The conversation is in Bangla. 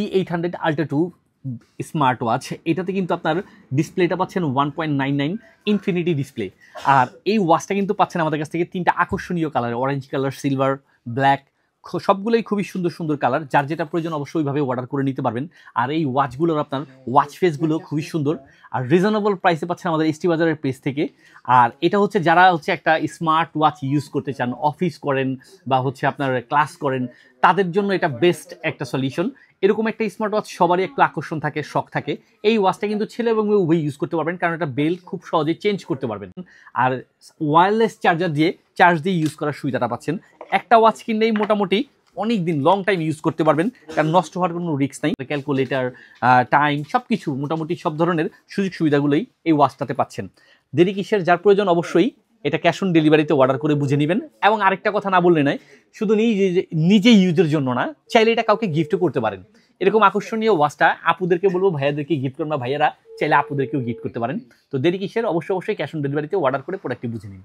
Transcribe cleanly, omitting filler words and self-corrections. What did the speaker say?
T800 Ultra 2 স্মার্ট ওয়াচ, এটাতে কিন্তু আপনার ডিসপ্লেটা পাচ্ছেন 1.99 ইনফিনিটি ডিসপ্লে। আর এই ওয়াচটা কিন্তু পাচ্ছেন আমাদের কাছ থেকে তিনটা আকর্ষণীয় colour, orange colour, silver, black, সবগুলোই খুবই সুন্দর সুন্দর কালার। যার যেটা প্রয়োজন অবশ্যই ওইভাবে অর্ডার করে নিতে পারবেন। আর এই ওয়াচগুলোর আপনার ওয়াচ ফেসগুলো খুবই সুন্দর আর রিজনেবল প্রাইসে পাচ্ছেন আমাদের এসটি বাজারের পেজ থেকে। আর এটা হচ্ছে যারা হচ্ছে একটা স্মার্ট ওয়াচ ইউজ করতে চান, অফিস করেন বা হচ্ছে আপনার ক্লাস করেন, তাদের জন্য এটা বেস্ট একটা সলিউশন। এরকম একটা স্মার্ট ওয়াচ সবারই একটু আকর্ষণ থাকে, শখ থাকে। এই ওয়াচটা কিন্তু ছেলে এবং মেয়ে উভয় ইউজ করতে পারবেন, কারণ এটা বেল্ট খুব সহজে চেঞ্জ করতে পারবেন। আর ওয়্যারলেস চার্জার দিয়ে চার্জ দিয়ে ইউজ করার সুবিধাটা পাচ্ছেন। একটা ওয়াচ কিনলেই মোটামুটি অনেক দিন লং টাইম ইউজ করতে পারবেন, কারণ নষ্ট হওয়ার কোনো রিস্ক নাই। ক্যালকুলেটার, টাইম, সব কিছু মোটামুটি সব ধরনের সুযোগ সুবিধাগুলোই এই ওয়াচটাতে পাচ্ছেন। দেরি কিসের, যার প্রয়োজন অবশ্যই এটা ক্যাশ অন ডেলিভারিতে অর্ডার করে বুঝে নেবেন। এবং আরেকটা কথা না বললে নয়, শুধু নিজে ইউজের জন্য না, চাইলে এটা কাউকে গিফটও করতে পারেন। এরকম আকর্ষণীয় ওয়াচটা আপুদেরকে বলবো, ভাইয়াদেরকে গিফট করুন, বা ভাইয়ারা চাইলে আপুদেরকেও গিফট করতে পারেন। তো দেরি কিসের, অবশ্যই ক্যাশ অন ডেলিভারিতে অর্ডার করে প্রোডাক্টটি বুঝে নিন।